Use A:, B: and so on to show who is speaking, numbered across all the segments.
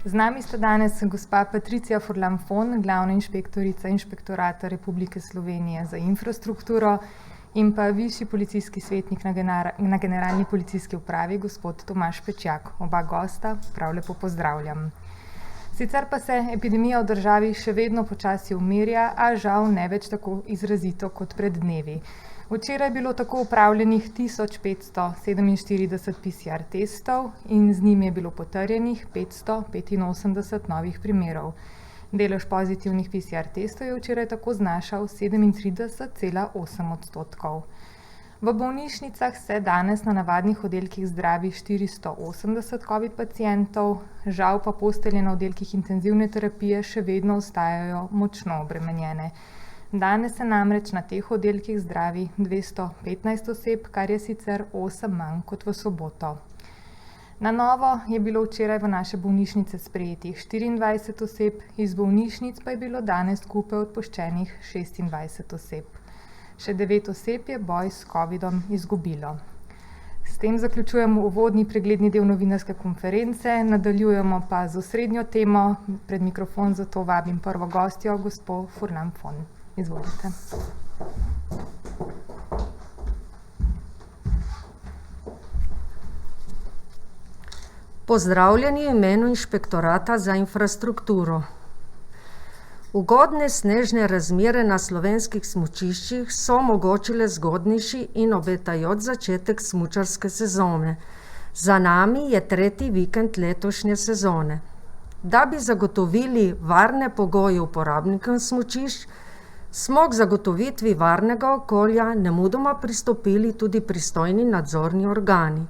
A: Z nami sta danes gospa Patricija Furlan-Fon, glavna inšpektorica Inšpektorata Republike Slovenije za infrastrukturo in pa višji policijski svetnik na Generalni policijski upravi, gospod Tomaž Pečjak. Oba gosta prav lepo pozdravljam. Sicer pa se epidemija v državi še vedno počasi umirja, a žal ne več tako izrazito kot pred dnevi. Včeraj je bilo tako opravljenih 1547 PCR testov in z njimi je bilo potrjenih 585 novih primerov. Delež pozitivnih PCR testov je včeraj tako znašal 37,8%. V bolnišnicah se danes na navadnih oddelkih zdravi 480 COVID pacientov, žal pa postelje na oddelkih intenzivne terapije še vedno ostajajo močno obremenjene. Danes se namreč na teh oddelkih zdravi 215 oseb, kar je sicer 8 manj kot v soboto. Na novo je bilo včeraj v naše bolnišnice sprejetih 24 oseb, iz bolnišnic pa je bilo danes skupaj odpuščenih 26 oseb. Še 9 oseb je boj s covidom izgubilo. S tem zaključujemo uvodni pregledni del novinarske konference, nadaljujemo pa z osrednjo temo. Pred mikrofon zato vabim prvo gostjo, gospo Furlan-Fon. Izvolite.
B: Pozdravljeni v imenu Inšpektorata za infrastrukturo. Ugodne snežne razmere na slovenskih smučiščih so omogočile zgodnejši in obetajoč začetek smučarske sezone. Za nami je tretji vikend letošnje sezone. Da bi zagotovili varne pogoje uporabnikom smučišč, smo k zagotovitvi varnega okolja nemudoma pristopili tudi pristojni nadzorni organi.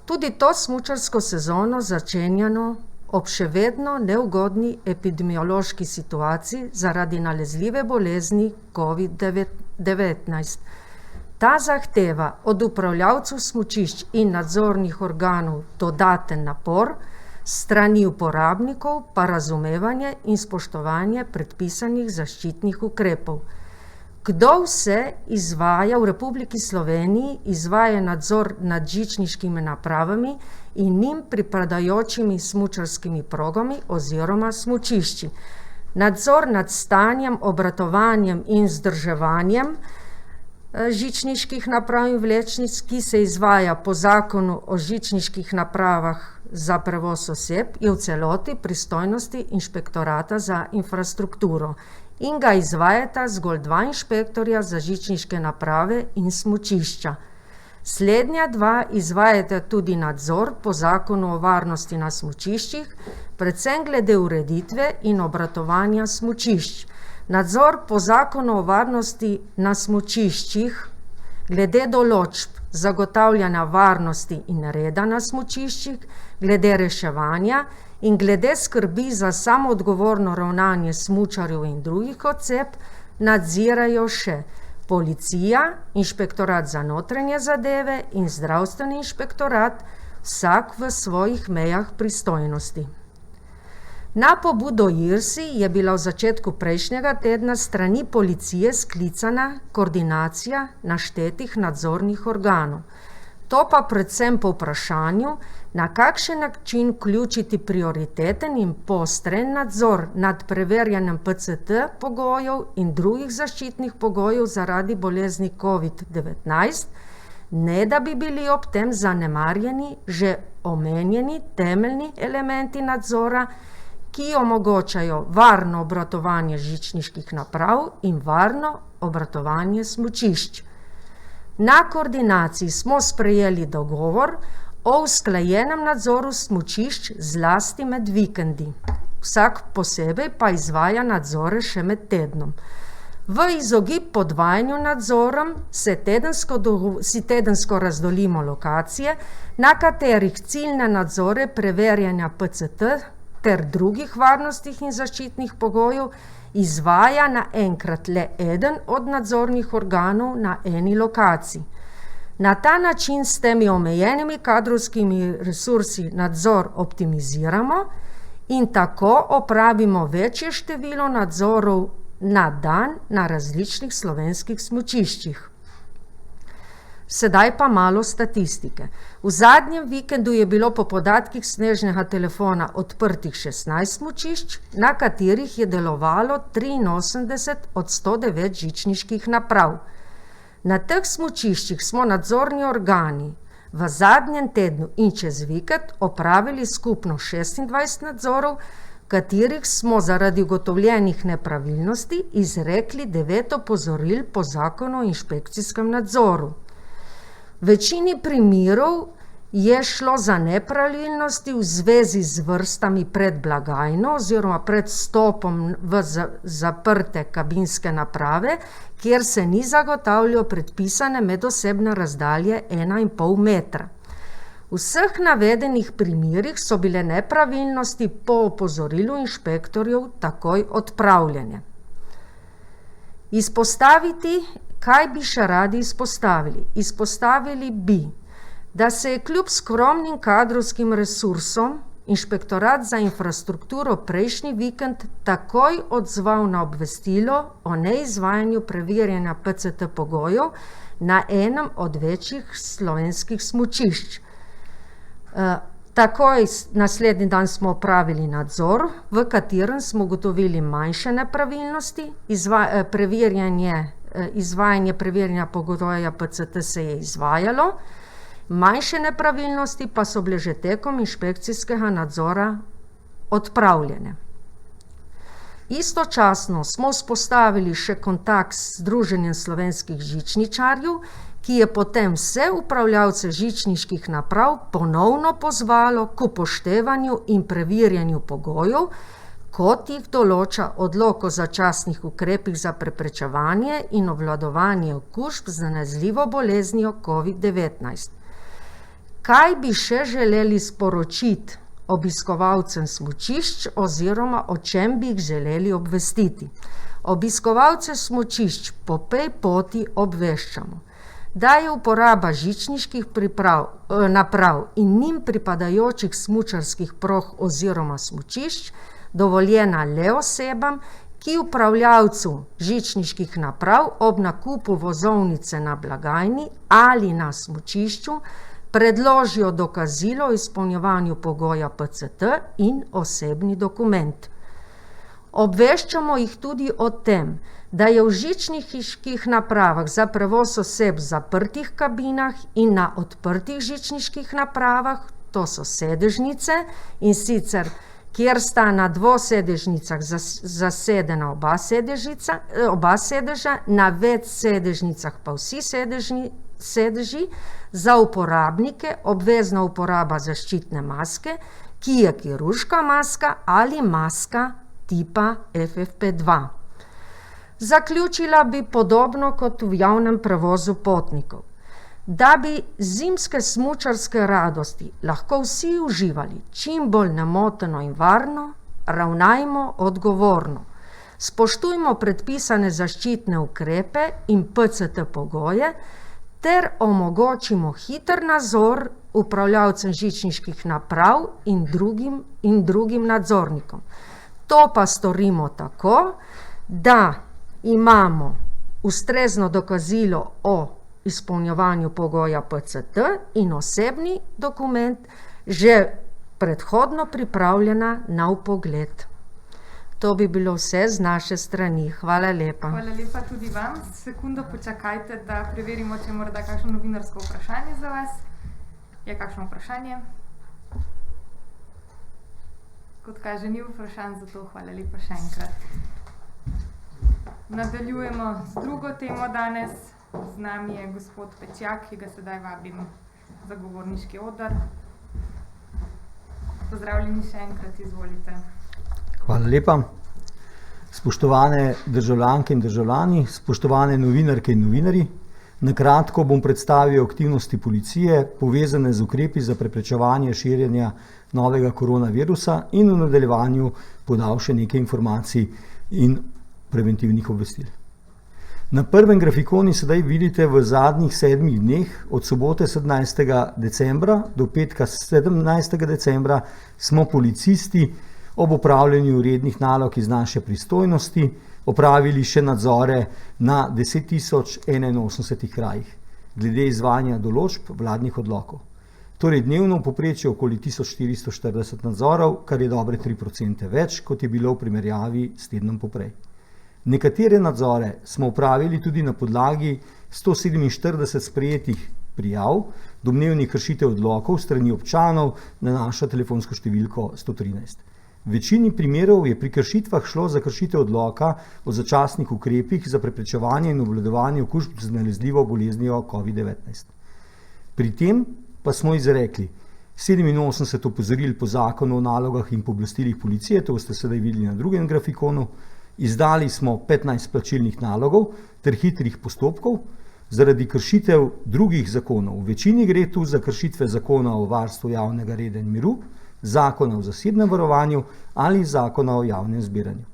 B: Tudi to smučarsko sezono začenjamo ob še vedno neugodni epidemiološki situaciji zaradi nalezljive bolezni COVID-19. Ta zahteva od upravljavcev smučišč in nadzornih organov dodaten napor, strani uporabnikov pa razumevanje in spoštovanje predpisanih zaščitnih ukrepov. Kdo vse izvaja v Republiki Sloveniji nadzor nad žičniškimi napravami in njim pripadajočimi smučarskimi progami oziroma smučišči? Nadzor nad stanjem, obratovanjem in vzdrževanjem žičniških naprav in vlečnic, ki se izvaja po Zakonu o žičniških napravah za prevoz oseb, je v celoti pristojnosti Inšpektorata za infrastrukturo in ga izvajata zgolj 2 inšpektorja za žičniške naprave in smučišča. Slednja 2 izvajata tudi nadzor po Zakonu o varnosti na smučiščih, predvsem glede ureditve in obratovanja smučišč. Nadzor po Zakonu o varnosti na smučiščih glede določb zagotavljanja varnosti in reda na smučiščih, glede reševanja in glede skrbi za samoodgovorno ravnanje smučarjev in drugih oseb nadzirajo še policija, Inšpektorat za notranje zadeve in zdravstveni inšpektorat, vsak v svojih mejah pristojnosti. Na pobudo IRSI je bila v začetku prejšnjega tedna strani policije sklicana koordinacija naštetih nadzornih organov. To pa predvsem po vprašanju, na kakšen način vključiti prioriteten in poostren nadzor nad preverjanjem PCT pogojev in drugih zaščitnih pogojev zaradi bolezni COVID-19, ne da bi bili ob tem zanemarjeni že omenjeni temeljni elementi nadzora, ki omogočajo varno obratovanje žičniških naprav in varno obratovanje smučišč. Na koordinaciji smo sprejeli dogovor o usklajenem nadzoru smučišč zlasti med vikendi. Vsak posebej pa izvaja nadzore še med tednom. V izogib podvajanju nadzorom si tedensko razdelimo lokacije, na katerih ciljne nadzore preverjanja PCT ter drugih varnostnih in zaščitnih pogojev izvaja naenkrat le eden od nadzornih organov na eni lokaciji. Na ta način s temi omejenimi kadrovskimi resursi nadzor optimiziramo in tako opravimo večje število nadzorov na dan na različnih slovenskih smučiščih. Sedaj pa malo statistike. V zadnjem vikendu je bilo po podatkih Snežnega telefona odprtih 16 smučišč, na katerih je delovalo 83 od 109 žičniških naprav. Na teh smučiščih smo nadzorni organi v zadnjem tednu in čez vikend opravili skupno 26 nadzorov, katerih smo zaradi ugotovljenih nepravilnosti izrekli 9 opozoril po zakonu o inšpekcijskem nadzoru. V večini primerov je šlo za nepravilnosti v zvezi z vrstami pred blagajno oziroma pred vstopom v zaprte kabinske naprave, kjer se ni zagotavljalo predpisane medosebne razdalje 1,5 metra. V vseh navedenih primerih so bile nepravilnosti po opozorilu inšpektorjev takoj odpravljene. Izpostaviti, kaj bi še radi izpostavili? Izpostavili bi, da se je kljub skromnim kadrovskim resursom Inšpektorat za infrastrukturo prejšnji vikend takoj odzval na obvestilo o neizvajanju preverjanja PCT pogojev na enem od večjih slovenskih smučišč. Takoj naslednji dan smo opravili nadzor, v katerem smo ugotovili manjše nepravilnosti, izvajanje preverjanja pogoja PCT se je izvajalo, manjše nepravilnosti pa so bile že tekom inšpekcijskega nadzora odpravljene. Istočasno smo vzpostavili še kontakt s Združenjem slovenskih žičničarjev, ki je potem vse upravljavce žičniških naprav ponovno pozvalo k upoštevanju in preverjanju pogojev, kot jih določa odlok o začasnih ukrepih za preprečevanje in obvladovanje okužb z nalezljivo boleznijo COVID-19. Kaj bi še želeli sporočiti obiskovalcem smučišč oziroma o čem bi jih želeli obvestiti? Obiskovalce smučišč po tej poti obveščamo, da je uporaba žičniških naprav in njim pripadajočih smučarskih prog oziroma smučišč dovoljena le osebam, ki upravljavcu žičniških naprav ob nakupu vozovnice na blagajni ali na smučišču predložijo dokazilo o izpolnjevanju pogoja PCT in osebni dokument. Obveščamo jih tudi o tem, da je v žičniških napravah za prevoz oseb v zaprtih kabinah in na odprtih žičniških napravah, to so sedežnice, in sicer kjer sta na dvosedežnicah zasedena oba sedeža, na več sedežnicah pa vsi sedeži, za uporabnike obvezna uporaba zaščitne maske, ki je kirurška maska ali maska tipa FFP2. Zaključila bi podobno kot v javnem prevozu potnikov. Da bi zimske smučarske radosti lahko vsi uživali čim bolj nemoteno in varno, ravnajmo odgovorno. Spoštujmo predpisane zaščitne ukrepe in PCT pogoje ter omogočimo hiter nadzor upravljavcem žičniških naprav in drugim nadzornikom. To pa storimo tako, da imamo ustrezno dokazilo o izpolnjevanju pogoja PCT in osebni dokument že predhodno pripravljena na vpogled. To bi bilo vse z naše strani. Hvala lepa.
A: Hvala lepa tudi vam. Sekundo počakajte, da preverimo, če je morda kakšno novinarsko vprašanje za vas. Je kakšno vprašanje? Kot kaže, ni vprašanj, zato hvala lepa še enkrat. Nadaljujemo z drugo temo danes. Z nami je gospod Pečjak, ki ga sedaj vabim za govorniški oder. Pozdravljeni še enkrat, izvolite.
C: Hvala lepa. Spoštovane državljanke in državljani, spoštovane novinarke in novinarji, na kratko bom predstavil aktivnosti policije povezane z ukrepi za preprečevanje širjenja novega koronavirusa in v nadaljevanju podal še nekaj informacij in preventivnih obvestil. Na prvem grafikonu sedaj vidite v zadnjih 7 dneh, od sobote 17. decembra do petka 17. decembra, smo policisti ob opravljanju rednih nalog iz naše pristojnosti opravili še nadzore na 10.081 krajih. glede izvajanja določb vladnih odlokov. Torej dnevno v povprečju okoli 1440 nadzorov, kar je dobre 3% več, kot je bilo v primerjavi s tednom poprej. Nekatere nadzore smo opravili tudi na podlagi 147 sprejetih prijav domnevnih kršitev odlokov strani občanov na našo telefonsko številko 113. V večini primerov je pri kršitvah šlo za kršitev odloka o začasnih ukrepih za preprečevanje in obvladovanje okužb z nalezljivo boleznijo COVID-19. Pri tem pa smo izrekli 87 opozoril po zakonu o nalogah in pooblastilih policije, to boste sedaj videli na drugem grafikonu, izdali smo 15 plačilnih nalogov ter hitrih postopkov zaradi kršitev drugih zakonov. V večini gre tu za kršitve zakona o varstvu javnega reda in miru, zakona o zasebnem varovanju ali zakona o javnem zbiranju.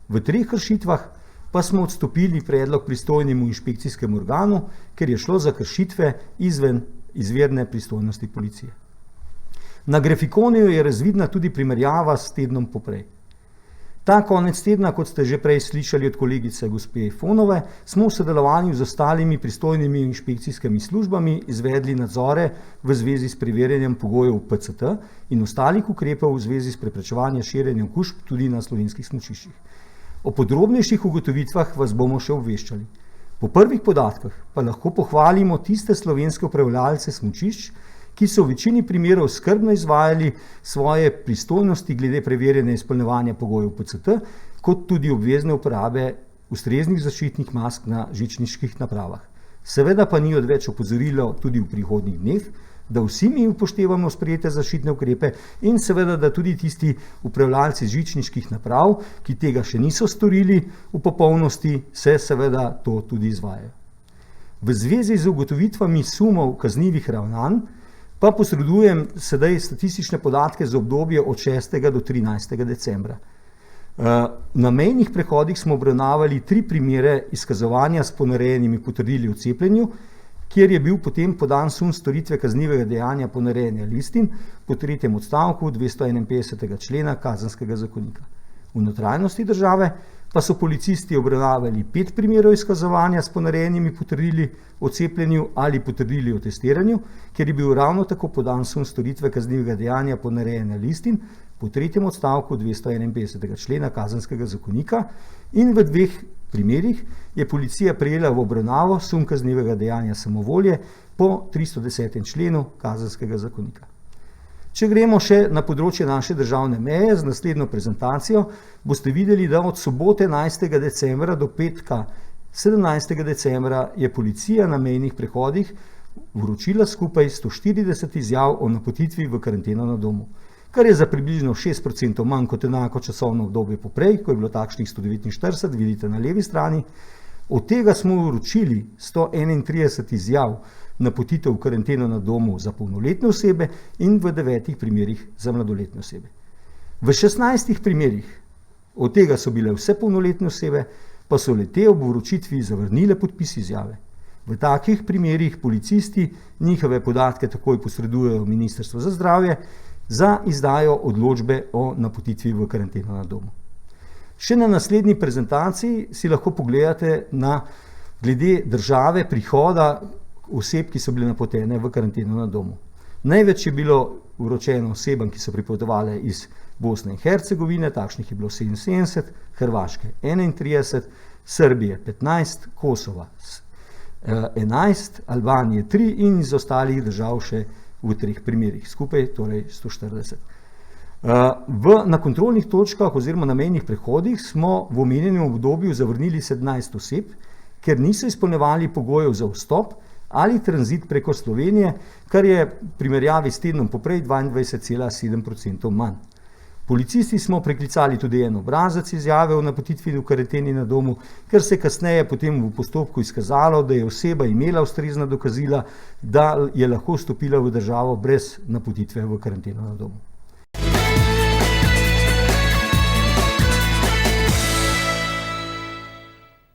C: V 3 kršitvah pa smo odstopili predlog pristojnemu inšpekcijskemu organu, ker je šlo za kršitve izven izvirne pristojnosti policije. Na grafikonu je razvidna tudi primerjava s tednom poprej. Ta konec tedna, kot ste že prej slišali od kolegice gospe Fonove, smo v sodelovanju z ostalimi pristojnimi inšpekcijskimi službami izvedli nadzore v zvezi s preverjanjem pogojev PCT in ostalih ukrepov v zvezi s preprečevanjem širjenja okužb tudi na slovenskih smučiščih. O podrobnejših ugotovitvah vas bomo še obveščali. Po prvih podatkih pa lahko pohvalimo tiste slovenske upravljavce smučišč, ki so v večini primerov skrbno izvajali svoje pristojnosti glede preverjanja izpolnjevanja pogojev PCT, kot tudi obvezne uporabe ustreznih zaščitnih mask na žičniških napravah. Seveda pa ni odveč opozorilo tudi v prihodnjih dneh, da vsi mi upoštevamo sprejete zaščitne ukrepe in seveda, da tudi tisti upravljalci žičniških naprav, ki tega še niso storili v popolnosti, se seveda to tudi izvajajo. V zvezi z ugotovitvami sumov kaznivih ravnanj pa posredujem sedaj statistične podatke za obdobje od 6. do 13. decembra. Na mejnih prehodih smo obravnavali 3 primere izkazovanja s ponarejenimi potrdili o cepljenju, kjer je bil potem podan sum storitve kaznivega dejanja ponarejanja listin po 3. odstavku 251. člena Kazenskega zakonika. V notranjosti države pa so policisti obravnavali 5 primerov izkazovanja s ponarejenimi potrdili o cepljenju ali potrdili o testiranju, kjer je bil ravno tako podan sum storitve kaznivega dejanja ponarejanja listin po 3. odstavku 251. člena Kazenskega zakonika in v 2 primerih je policija prejela v obravnavo sum kaznivega dejanja samovolje po 310. členu Kazenskega zakonika. Če gremo še na področje naše državne meje z naslednjo prezentacijo, boste videli, da od sobote 11. decembra do petka 17. decembra je policija na mejnih prehodih vročila skupaj 140 izjav o napotitvi v karanteno na domu, kar je za približno 6% manj kot enako časovno obdobje poprej, ko je bilo takšnih 149, vidite na levi strani. Od tega smo vročili 131 izjav napotitev v karanteno na domu za polnoletne osebe in v 9 primerih za mladoletne osebe. V 16 primerih, od tega so bile vse polnoletne osebe, pa so le-te ob vročitvi zavrnile podpis izjave. V takih primerih policisti njihove podatke takoj posredujejo Ministrstvu za zdravje za izdajo odločbe o napotitvi v karanteno na domu. Še na naslednji prezentaciji si lahko pogledate na glede države prihoda oseb, ki so bile napotene v karanteno na domu. Največ je bilo vročeno osebam, ki so pripotovale iz Bosne in Hercegovine, takšnih je bilo 77, Hrvaške 31, Srbije 15, Kosova 11, Albanije 3 in iz ostalih držav še v 3 primerih, skupaj torej 140. Na kontrolnih točkah oziroma na mejnih prehodih smo v omenjenem obdobju zavrnili 17 oseb, ker niso izpolnjevali pogojev za vstop ali tranzit preko Slovenije, kar je v primerjavi s tednom poprej 22,7% manj. Policisti smo preklicali tudi en obrazec izjave o napotitvi v karanteni na domu, ker se kasneje potem v postopku izkazalo, da je oseba imela ustrezna dokazila, da je lahko vstopila v državo brez napotitve v karanteno na domu.